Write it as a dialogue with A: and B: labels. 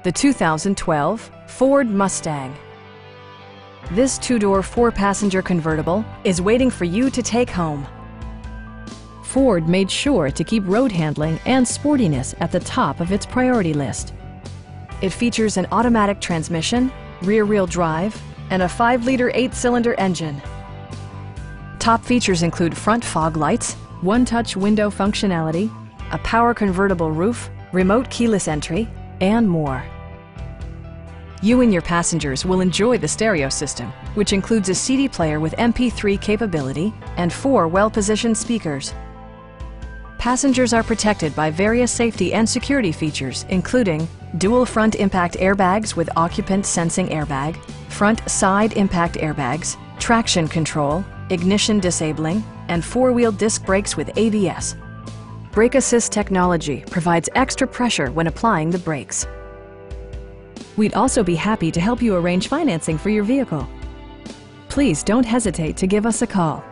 A: the 2012 Ford Mustang. This two-door, four-passenger convertible is waiting for you to take home. Ford made sure to keep road handling and sportiness at the top of its priority list. It features an automatic transmission, rear-wheel drive, and a 5-liter 8-cylinder engine. Top features include front fog lights, one-touch window functionality, a power convertible roof, remote keyless entry, and more. You and your passengers will enjoy the stereo system, which includes a CD player with MP3 capability and 4 well-positioned speakers. Passengers are protected by various safety and security features, including dual front impact airbags with occupant sensing airbag, front side impact airbags, traction control, ignition disabling, and 4-wheel disc brakes with ABS. Brake Assist technology provides extra pressure when applying the brakes. We'd also be happy to help you arrange financing for your vehicle. Please don't hesitate to give us a call.